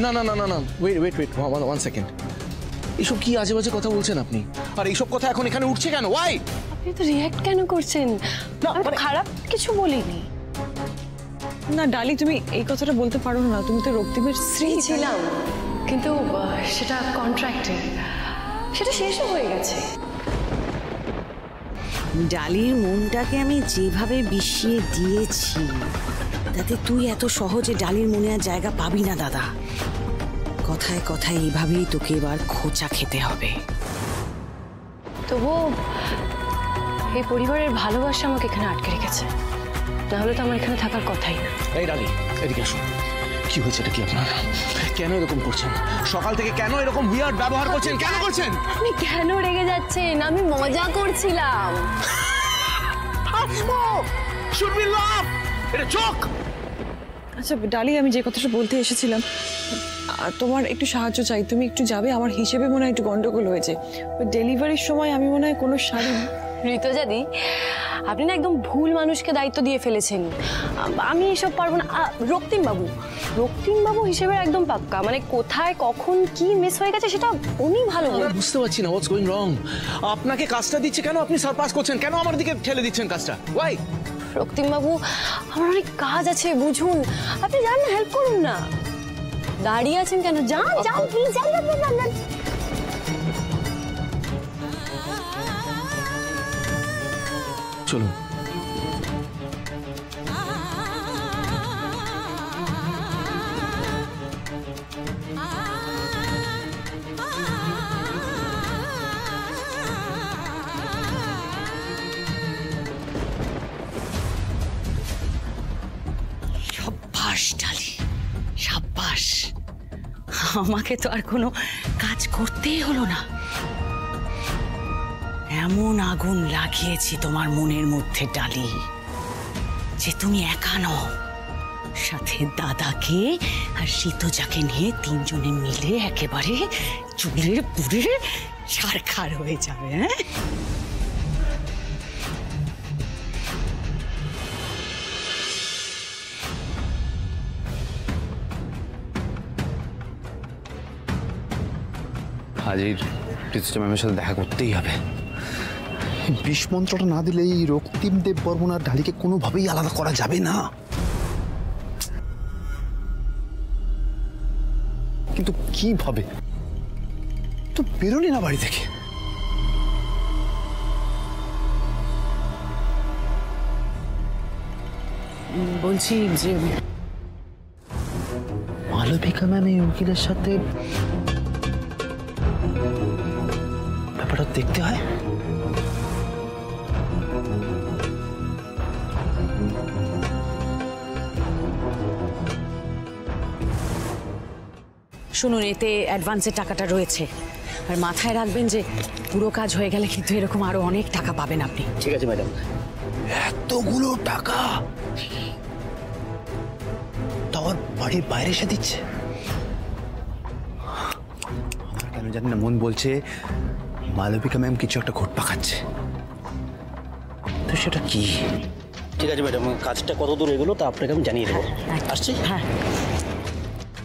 না না না না না, ওয়েট ওয়েট ওয়েট, 1 সেকেন্ড। এইসব কি আজে বাজে কথা বলছেন আপনি? আর এইসব কথা এখন এখানে উঠছে কেন? ওয়াই? আপনি তো রিঅ্যাক্ট কেন করছেন? আমি তো খারাপ কিছু বলিনি। না ডালি, তুমি এই কথাটা বলতে পারো না। তুমি তো রক্তিমের স্ত্রী ছিলাম, কিন্তু সেটা কন্ট্রাক্টে, সেটা শেষও হয়ে গেছে। ডালির মনটাকে আমি যেভাবে বিষিয়ে দিয়েছি, তাতে তুই এত সহজে ডালির মনে আর জায়গা পাবি না দাদা। কথায় কথায় এইভাবেই তোকে এবার খোঁচা খেতে হবে। তবুও এই পরিবারের ভালোবাসা আমাকে এখানে আটকে রেখেছে, না হলে তো আমার এখানে থাকার কথাই না। এই ডালি, এদিকে আসুন। কি হয়েছে, এটা কি আপনার? কেন এরকম করছেন? সকাল থেকে কেন এরকম উইয়ার্ড ব্যবহার করছেন? কেন করছেন? আপনি কেন রেগে যাচ্ছেন? আমি মজা করছিলাম। এটা চোখ। আচ্ছা ডালি, আমি যে কথাটা বলতে এসেছিলাম, তোমার একটু সাহায্য চাই। তুমি একটু যাবে? আমার হিসেবে মনে হয় একটু গন্ডগোল হয়েছে। ডেলিভারির সময় আমি মনে হয় কোনো শাড়ি। ঋতুজাদি, আপনি না একদম ভুল মানুষকে দায়িত্ব দিয়ে ফেলেছেন। আমি এসব পারবো না। রক্তিম বাবু হিসেবে একদম পাক্কা, মানে কোথায় কখন কি মিস হয়ে গেছে সেটা উনি ভালো বলেন। বুঝতে পারছি না হোয়াটস গোইং রং। আপনাকে কাজটা দিচ্ছে কেন? আপনি সারপাস করছেন কেন? আমার দিকে ঠেলে দিচ্ছেন কাজটা। ওয়াই? রক্তিম বাবু, আমার অনেক কাজ আছে, বুঝুন। আপনি যান না, হেল্প করুন না। দাঁড়িয়ে আছেন কেন? যান যান প্লিজ, যান যান যান যান। চলুন। সাব্বাস ডালি, সাব্বাস। আমাকে তো আর কোনো কাজ করতেই হলো না। এমন আগুন লাগিয়েছি তোমার মনের মধ্যে ডালি, যে তুমি একা নও, সাথে দাদাকে আর ঋতুজাকে নিয়ে তিনজনে মিলে একেবারে চুলে পুড়ে ছারখার হয়ে যাবে। হ্যাঁ, আজই ঋতুজা ম্যামের সাথে দেখা করতেই হবে। বিষ মন্ত্রটা না দিলে এই রক্তিম দেব বর্মন আর ডালিকে কোনোভাবেই আলাদা করা যাবে না। কিন্তু কিভাবে? তো বেরোলি না বাড়ি থেকে। বলছি যে মালবিকা ম্যাম এই উকিলের সাথে ব্যাপারটা দেখতে হয়। শুনুন, এতে অ্যাডভান্সের টাকাটা রয়েছে, আর মাথায় রাখবেন যে পুরো কাজ হয়ে গেলে কিন্তু এরকম আরো অনেক টাকা পাবেন আপনি। ঠিক আছে ম্যাডাম। এতগুলো টাকা তোর বাড়ির বাইরে এসে দিচ্ছে? আমার কেন জানি না মন বলছে মালবিকা ম্যাম কিছু একটা ঘোট পাকাচ্ছে। তো সেটা কি? ঠিক আছে ম্যাডাম, কাজটা কত দূর এগুলো তা আপনাকে আমি জানিয়ে দেবো। আসছি। হ্যাঁ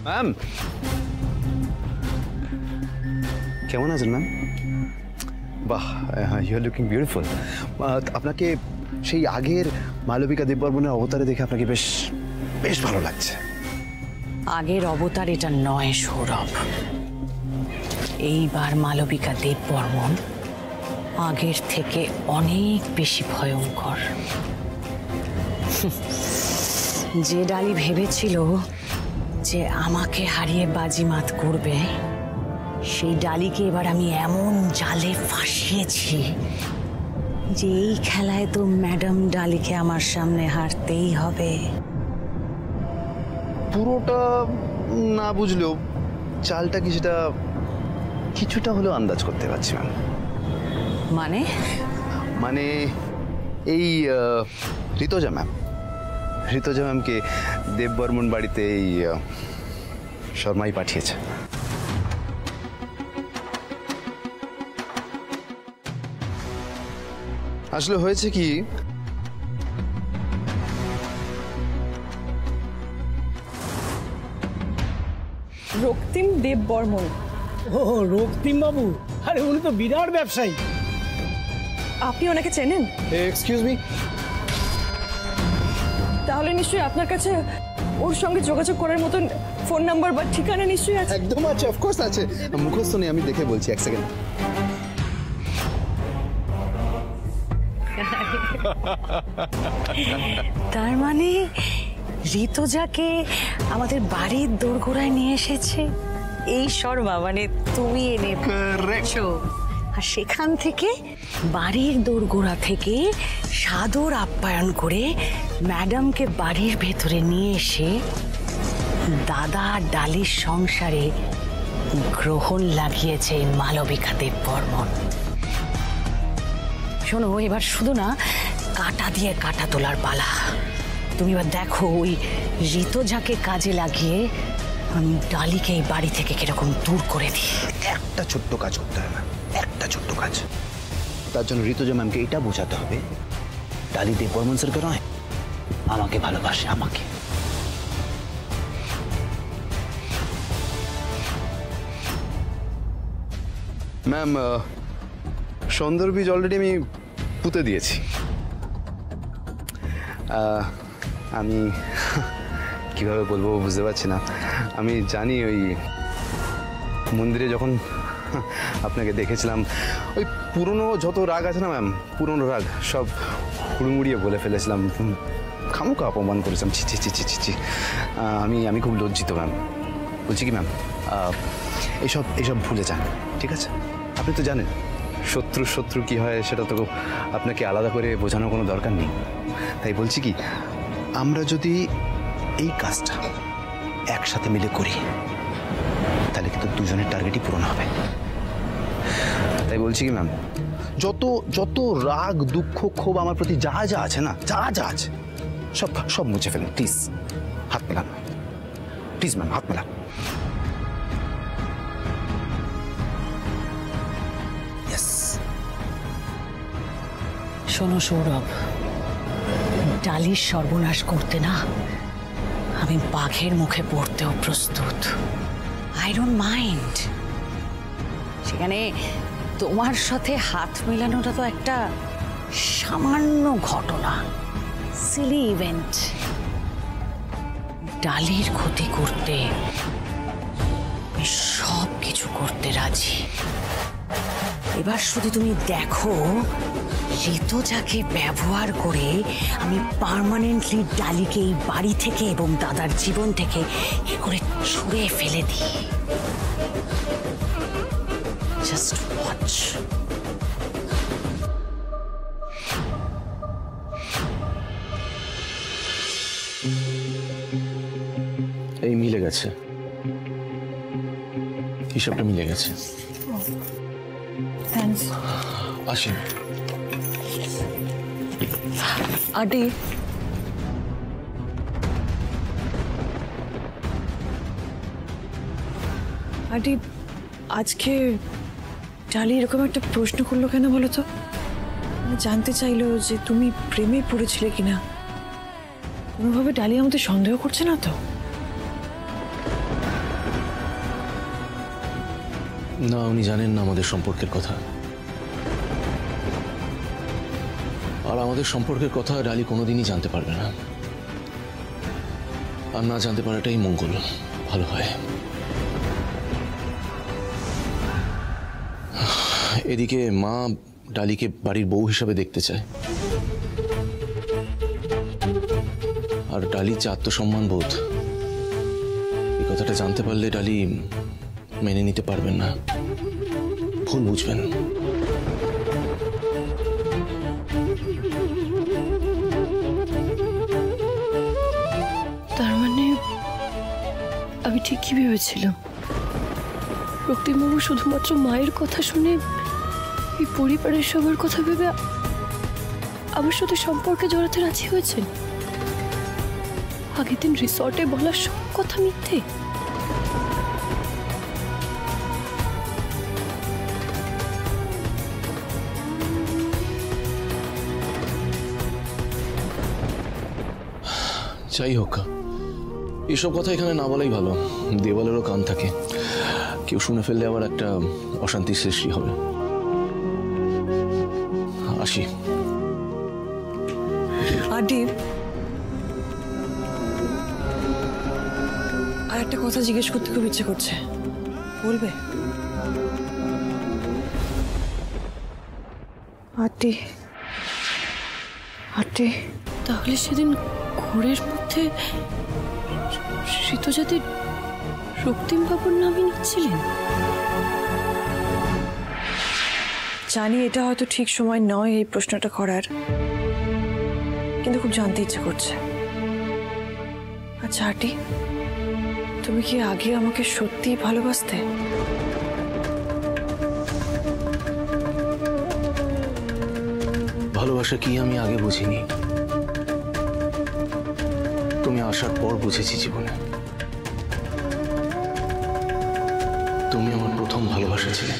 ম্যাম কেমন আছেন ম্যাম? বাহ, ইউ আর লুকিং বিউটিফুল। আপনাকে সেই আগের মালবিকা দেববর্মনের অবতারে দেখে আপনাকে বেশ বেশ ভালো লাগছে। আগের অবতার এটা নয় সৌরভ, এইবার মালবিকা দেববর্মন আগের থেকে অনেক বেশি ভয়ঙ্কর। যে ডালি ভেবেছিল যে আমাকে হারিয়ে বাজিমাত করবে, সেই ডালিকে এবার আমি এমন জালে ফাঁসিয়েছি যে এই খেলায় তো ম্যাডাম ডালিকে আমার সামনে হারতেই হবে। পুরোটা না বুঝলেও চালটা কি সেটা কিছুটা হলেও আন্দাজ করতে পারছি ম্যাম। মানে মানে এই ঋতুজা ম্যামকে দেববর্মন বাড়িতে এই শর্মাই পাঠিয়েছে। আসলে হয়েছে কি, রক্তিম দেব বর্মন। ও রক্তিম বাবু, আরে উনি তো বিরাট ব্যবসায়ী। আপনি ওনাকে চেনেন? এক্সকিউজ মি, তাহলে নিশ্চয়ই আপনার কাছে ওর সঙ্গে যোগাযোগ করার মতন ফোন নাম্বার বা ঠিকানা নিশ্চয়ই আছে। একদম আছে, অফকোর্স আছে। মুখস্থ নেই, আমি দেখে বলছি, এক সেকেন্ড। তার মানে ঋতুজাকে আমাদের বাড়ির দোরগোড়ায় নিয়ে এসেছে এই শর্মা, মানে তুমি এনেছো। আর সেখান থেকে বাড়ির দোরগোড়া থেকে সাদর আপ্যায়ন করে ম্যাডামকে বাড়ির ভেতরে নিয়ে এসে দাদা আর ডালির সংসারে গ্রহণ লাগিয়েছে এই মালবিকা দেব বর্মন। শোনো, এবার শুধু না কাটা দিয়ে কাটা তোলার পালা। তুমি এবার দেখো ওই ঋতুজাকে কাজে লাগিয়ে আমি ডালিকে এই বাড়ি থেকে কিরকম দূর করে দিই। একটা ছোট্ট কাজ করতে হবে ম্যাম, একটা ছোট্ট কাজ। তার জন্য ঋতুজা ম্যামকে এটা বোঝাতে হবে ডালি দেব বর্মন স্যারকে নয়, আমাকে ভালোবাসে, আমাকে। ম্যাম, সুন্দর বীজ অলরেডি আমি পুঁতে দিয়েছি। আমি কিভাবে বলবো বুঝতে পারছি না। আমি জানি ওই মন্দিরে যখন আপনাকে দেখেছিলাম, ওই পুরনো যত রাগ আছে না ম্যাম, পুরনো রাগ সব হুড়মুড়িয়ে বলে ফেলেছিলাম, খামোকা অপমান করেছিলাম। ছি ছি ছি ছি ছি ছি। আমি খুব লজ্জিত ম্যাম। বলছি কি ম্যাম, এইসব ভুলে যান, ঠিক আছে? আপনি তো জানেন শত্রু কি হয়, সেটা তো আপনাকে আলাদা করে বোঝানোর কোনো দরকার নেই। তাই বলছি কি, আমরা যদি এই কাজটা একসাথে মিলে করি তাহলে কিন্তু দুজনের টার্গেটই পূরণ হবে। তাই বলছি কি ম্যাম, যত রাগ দুঃখ ক্ষোভ আমার প্রতি যা যা আছে না, যা আছে সব মুছে ফেলুন প্লিজ। হাত মেলান প্লিজ ম্যাম, হাত মেলান। শোনো সৌরভ, ডালির সর্বনাশ করতে না আমি বাঘের মুখে পড়তেও প্রস্তুত। I don't mind. সেখানে তোমার সাথে হাত মেলানোটা তো একটা সামান্য ঘটনা, সিলি ইভেন্ট। ডালির ক্ষতি করতে আমি সব কিছু করতে রাজি। এবার শুধু তুমি দেখো ঋতুজাকে ব্যবহার করে আমি পার্মানেন্টলি ডালিকে এই বাড়ি থেকে এবং দাদার জীবন থেকে কি করে ছুঁড়ে ফেলে দিই। Just watch. এই মিলে গেছে, হিসাবটা মিলে গেছে। থ্যাঙ্কস। আসেন। আডি, আজকে ডালি এরকম একটা প্রশ্ন করলো কেন বলো তো? জানতে চাইলো যে তুমি প্রেমে পড়েছিলে কিনা। কোনোভাবে ডালি আমাদের সন্দেহ করছে না তো? না, উনি জানেন না আমাদের সম্পর্কের কথা। আর আমাদের সম্পর্কের কথা ডালি কোনোদিনই জানতে পারবে না। আর না জানতে পারাটাই মঙ্গল, ভালো হয়। এদিকে মা ডালিকে বাড়ির বউ হিসাবে দেখতে চায়, আর ডালির যে আত্মসম্মান বোধ, এই কথাটা জানতে পারলে ডালি মেনে নিতে পারবেন না, ভুল বুঝবেন। তার মানে আমি ঠিকই ভেবেছিলাম রক্তিমবাবু শুধুমাত্র মায়ের কথা শুনে এই পরিবারের সবার কথা ভেবে আমার সাথে সম্পর্কে জড়াতে রাজি হয়েছেন। আগের দিন রিসর্টে বলা সব কথা মিথ্যে। যাই হোক, এসব কথা এখানে না বলাই ভালো, দেওয়ালেরও কান থাকে, কেউ শুনে ফেললে আবার একটা অশান্তির সৃষ্টি হবে। আসি। আদি, আর একটা কথা জিজ্ঞেস করতে খুব ইচ্ছে করছে, বলবে? আদি, আদি, তাহলে সেদিন ঘোরের মধ্যে ঋতুজাতি রক্তিম বাবুর নামই নিচ্ছিলেন? জানি এটা হয়তো ঠিক সময় নয় এই প্রশ্নটা করার, কিন্তু খুব জানতে ইচ্ছে করছে। আচ্ছা আটি, তুমি কি আগে আমাকে সত্যিই ভালোবাসতে? ভালোবাসা কি আমি আগে বুঝিনি, তুমি আসার পর বুঝেছি জীবনে। তুমি আমার প্রথম ভালোবাসা ছিলে।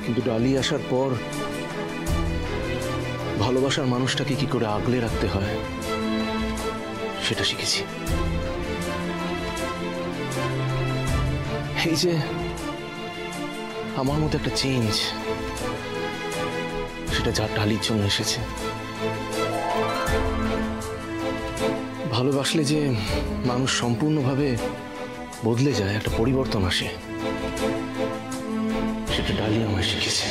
কিন্তু ডালি আসার পর ভালোবাসার মানুষটাকে কি করে আগলে রাখতে হয় সেটা শিখেছি। এই যে আমার মধ্যে একটা চেঞ্জ, সেটা যার ডালির জন্য এসেছে। ভালোবাসলে যে মানুষ সম্পূর্ণভাবে বদলে যায়, একটা পরিবর্তন আসে, সেটা ডালি আমায় শিখেছে।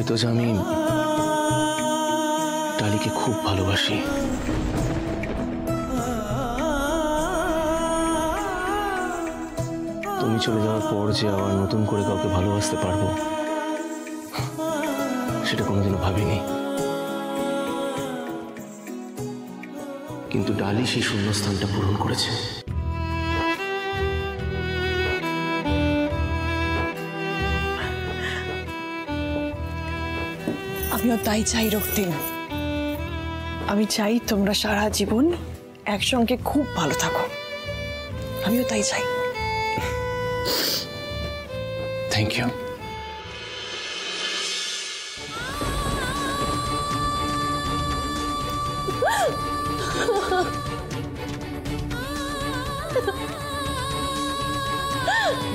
ঋতুজা, আমি ডালিকে খুব ভালোবাসি। তুমি চলে যাওয়ার পর যে আবার নতুন করে কাউকে ভালোবাসতে পারবো সেটা কোনোদিনও ভাবিনি। কিন্তু ডালি সেই শূন্যস্থানটা পূরণ করেছে। আমিও তাই চাই রক্তিম, আমি চাই তোমরা সারা জীবন একসঙ্গে খুব ভালো থাকো, আমিও তাই চাই। Thank you.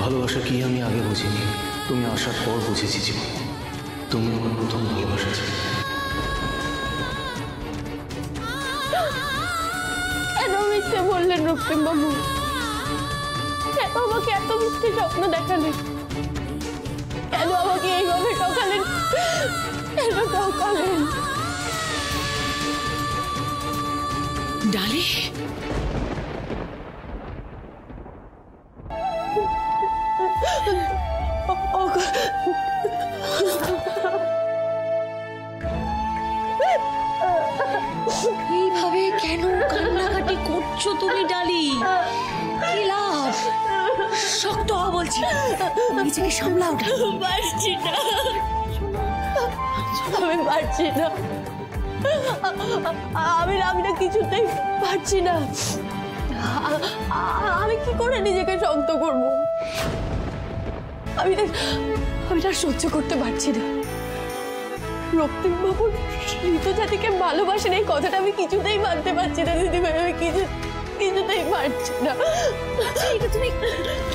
ভালোবাসা কি আমি আগে বুঝিনি, তুমি আসার পর বুঝেছি জীবনে। তুমি আমার প্রথম ভালোবাসা ছিলে। কেন মিথ্যে বললেন রক্তিম বাবু? কেন আমাকে এত মিথ্যে স্বপ্ন দেখালেন? কেন আমাকে এইভাবে ঠকালেন? কেন ঠকালেন? ডালি, এইভাবে কেন কান্নাকাটি করছো তুমি ডালি? কি লাভ? শক্ত হওয়া বলছি, নিজেকে সামলাও ডালি। পারছি না, আমি পারছি না, আমি না কিছুতেই পারছি না। আমি কি করে নিজেকে শক্ত করব? আমি না সহ্য করতে পারছি না। রক্তিম বাবু ঋতুজাতিকে ভালোবাসেন এই কথাটা আমি কিছুতেই মানতে পারছি না দিদিভাই, আমি কিছুতেই পারছি না। এটা তুমি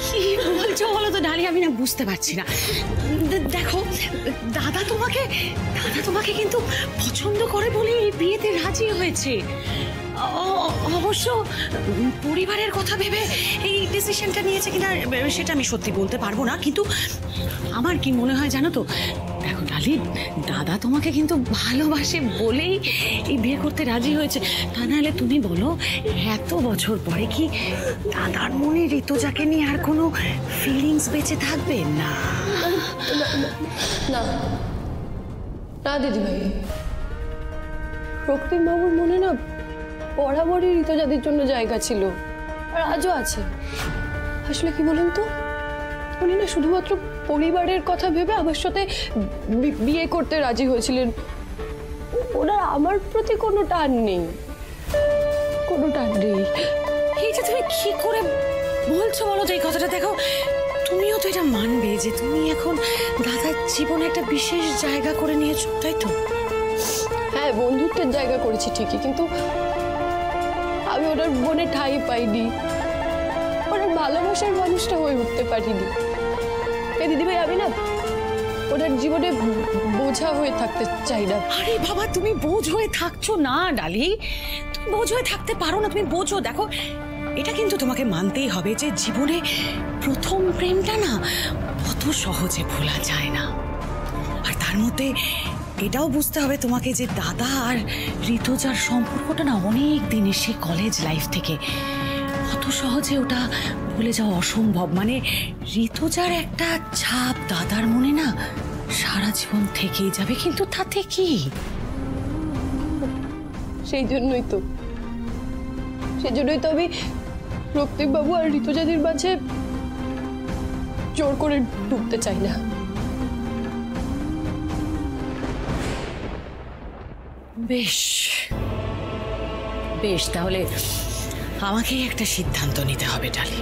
কি বলছো বলো তো ডালি? আমি না বুঝতে পারছি না। দেখো, দাদা তোমাকে কিন্তু পছন্দ করে বলে এই বিয়েতে রাজি হয়েছে। অবশ্য পরিবারের কথা ভেবে এই ডিসিশনটা নিয়েছে কিনা সেটা আমি সত্যি বলতে পারবো না, কিন্তু আমার কি মনে হয় জানো তো, দেখো ডালি, দাদা তোমাকে কিন্তু ভালোবাসে বলেই এই বিয়ে করতে রাজি হয়েছে। তা নাহলে তুমি বলো, এত বছর পরে কি দাদার মনে ঋতুজাকে নিয়ে আর কোনো ফিলিংস বেঁচে থাকবে? না না না দিদিভাই, রক্তিম বাবুর মনে না বরাবরই ঋতুজাতির জন্য জায়গা ছিল, আর আজও আছে। আসলে কি বলেন তো, উনি না শুধুমাত্র পরিবারের কথা ভেবে আমার সাথে বিয়ে করতে রাজি হয়েছিলেন। ওনার আমার প্রতি কোনো টান নেই, কোনো টান নেই। এইটা তুমি কি করে বলছো বলো তো এই কথাটা? দেখো, তুমিও তো এটা মানবে যে তুমি এখন দাদার জীবনে একটা বিশেষ জায়গা করে নিয়েছো, তাই তো? হ্যাঁ, বন্ধুত্বের জায়গা করেছি ঠিকই, কিন্তু আমি ওনার মনে ঠাঁই পাইনি, ওনার ভালোবাসার মানুষটা হয়ে উঠতে পারিনি। দিদিভাই, আমি না ওনার জীবনে বোঝা হয়ে থাকতে চাই না। আরে বাবা, তুমি বোঝ হয়ে থাকছো না ডালি, তুমি বোঝ হয়ে থাকতে পারো না। তুমি বোঝো, দেখো এটা কিন্তু তোমাকে মানতেই হবে যে জীবনে প্রথম প্রেমটা না অত সহজে ভোলা যায় না। আর তার মধ্যে এটাও বুঝতে হবে তোমাকে যে দাদা আর ঋতুজার সম্পর্কটা না অনেক দিনের, সেই কলেজ লাইফ থেকে। অত সহজে ওটা ভুলে যাওয়া অসম্ভব। মানে ঋতুজার একটা ছাপ দাদার মনে না সারা জীবন থেকেই যাবে, কিন্তু তাতে কি? সেই জন্যই তো আমি রক্তিম বাবু আর ঋতুজাদির মাঝে জোর করে ঢুকতে চাই না। বেশ বেশ, তাহলে আমাকেই একটা সিদ্ধান্ত নিতে হবে ডালি।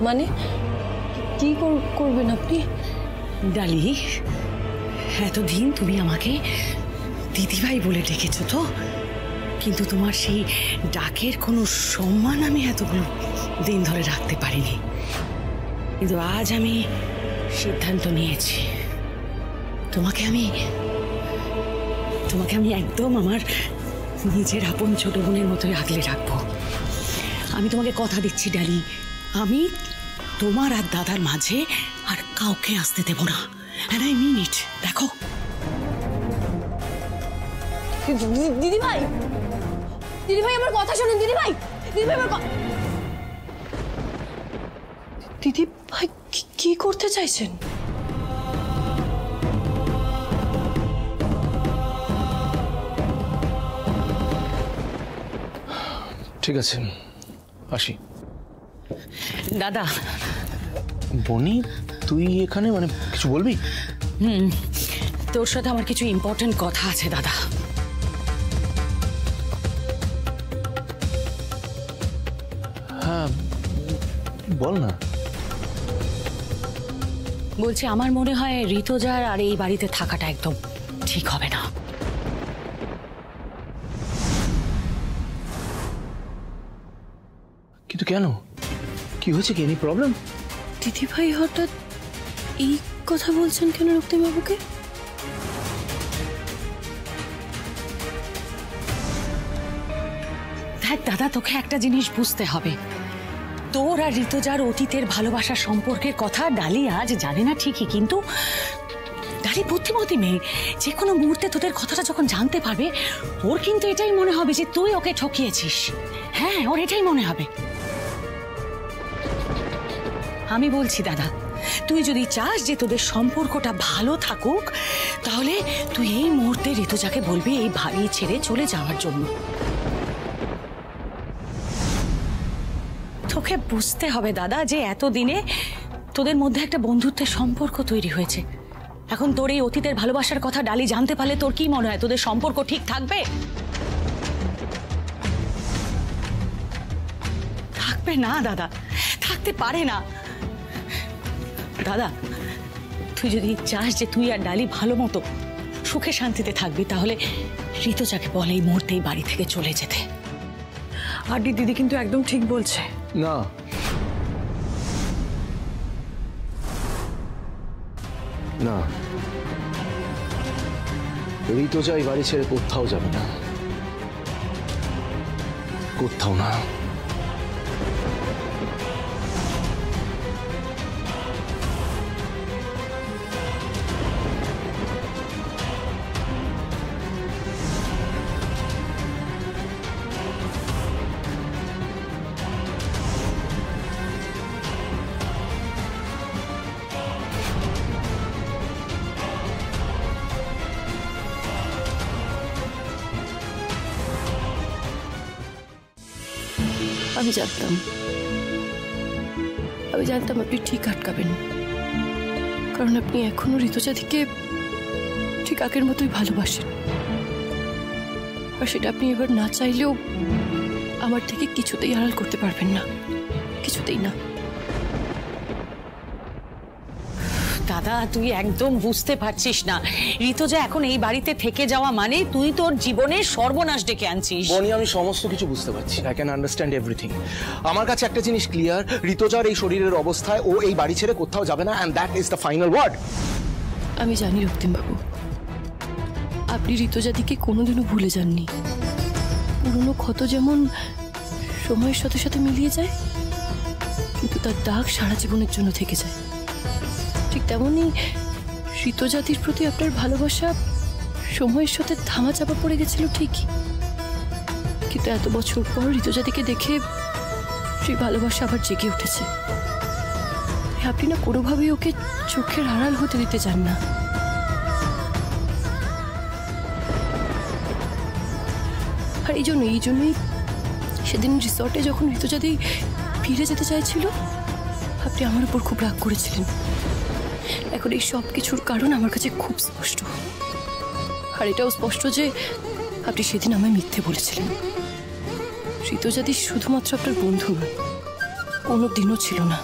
মানে কি করবেন আপনি? ডালি, এতদিন তুমি আমাকে দিদিভাই বলে ডেকেছো তো, কিন্তু তোমার সেই ডাকের কোনো সম্মান আমি এতগুলো দিন ধরে রাখতে পারিনি। কিন্তু আজ আমি সিদ্ধান্ত নিয়েছি, তোমাকে আমি একদম আমার নিজের আপন ছোট বোনের মতোই আগলে রাখবো। আমি তোমাকে কথা দিচ্ছি ডালি, আমি তোমার আর দাদার মাঝে আর কাউকে আসতে দেব না। And I mean it, দেখো। দিদিভাই, আমার কথা শুনুন। দিদিভাই, দিদিভাই কি করতে চাইছেন? ঠিক আছে, আসি। দাদা। বনি, তুই এখানে মানে কিছু বলবি? তোর সাথে আমার কিছু ইম্পর্টেন্ট কথা আছে দাদা। হ্যাঁ, বল না। বলছি, আমার মনে হয় ঋতুজার আর এই বাড়িতে থাকাটা একদম ঠিক হবে না। কিন্তু কেন? কি হয়েছে? কি এনি প্রবলেম? দিদিভাই হঠাৎ এই কথা বলছেন কেন রক্তিম বাবুকে? দেখ দাদা, তোকে একটা জিনিস বুঝতে হবে। তোর আর ঋতুজার অতীতের ভালোবাসার সম্পর্কের কথা ডালি আজ জানে না ঠিকই, কিন্তু ডালি বুদ্ধিমতী মেয়ে। যে কোনো মুহূর্তে তোদের কথাটা যখন জানতে পারবে, ওর কিন্তু এটাই মনে হবে যে তুই ওকে ঠকিয়েছিস। হ্যাঁ, ওর এটাই মনে হবে। আমি বলছি দাদা, তুই যদি চাস যে তোদের সম্পর্কটা ভালো থাকুক, তাহলে তুই এই মুহূর্তে ঋতুজাকে বলবি এই বাড়ি ছেড়ে চলে যাওয়ার জন্য। তোকে বুঝতে হবে দাদা যে এতদিনে তোদের মধ্যে একটা বন্ধুত্বের সম্পর্ক তৈরি হয়েছে। এখন তোর এই অতীতের ভালোবাসার কথা ডালি জানতে পারলে তোর কি মনে হয় তোদের সম্পর্ক ঠিক থাকবে? থাকবে না দাদা, থাকতে পারে না। দাদা, তুই যদি চাস যে তুই আর ডালি ভালো মতো সুখে শান্তিতে থাকবি, তাহলে ঋতুজাকে বলে এই মুহূর্তেই বাড়ি থেকে চলে যেতে। আর দিদি কিন্তু একদম ঠিক বলছে। না, না, ঋতুজা এই বাড়ি ছেড়ে কোথাও যাবে না, কোথাও না। আমি জানতাম আপনি ঠিক আটকাবেন, কারণ আপনি এখনো ঋতুজাদিকে ঠিক আগের মতোই ভালোবাসেন। আর সেটা আপনি এবার না চাইলেও আমার থেকে কিছুতেই আড়াল করতে পারবেন না, কিছুতেই না। দাদা তুই একদম বুঝতে পারছিস না, ঋতুজা এখন এই বাড়িতে থেকে যাওয়া মানে তুই তোর জীবনের সর্বনাশ ডেকে আনছিস। বনি, আমি সমস্ত কিছু বুঝতে পারছি। I can understand everything. আমার কাছে একটা জিনিস ক্লিয়ার, ঋতুজার এই শরীরের অবস্থায় ও এই বাড়ি ছেড়ে কোথাও যাবে না, and that is the final word. আমি জানি রক্তিমবাবু, আপনি ঋতুজাদিকে কোনোদিনও ভুলে যাননি। পুরনো ক্ষত যেমন সময়ের সাথে সাথে মিলিয়ে যায়, কিন্তু তার দাগ সারা জীবনের জন্য থেকে যায়। ঠিক তেমনই ঋতুজাদির প্রতি আপনার ভালোবাসা সময়ের সাথে ধামা চাপা পড়ে গেছিল ঠিকই, কিন্তু এত বছর পর ঋতুজাদিকে দেখে সেই ভালোবাসা আবার জেগে উঠেছে। আপনি না কোনোভাবেই ওকে চোখের আড়াল হতে দিতে চান না। আর এই জন্যই সেদিন রিসর্টে যখন ঋতুজাদি ফিরে যেতে চাইছিল, আপনি আমার উপর খুব রাগ করেছিলেন। এখন এই সব কিছুর কারণ আমার কাছে খুব স্পষ্ট, আর এটাও স্পষ্ট যে আপনি সেদিন আমায় মিথ্যে বলেছিলেন। ঋতুজাদি শুধুমাত্র আপনার বন্ধু নয়, কোনো দিনও ছিল না।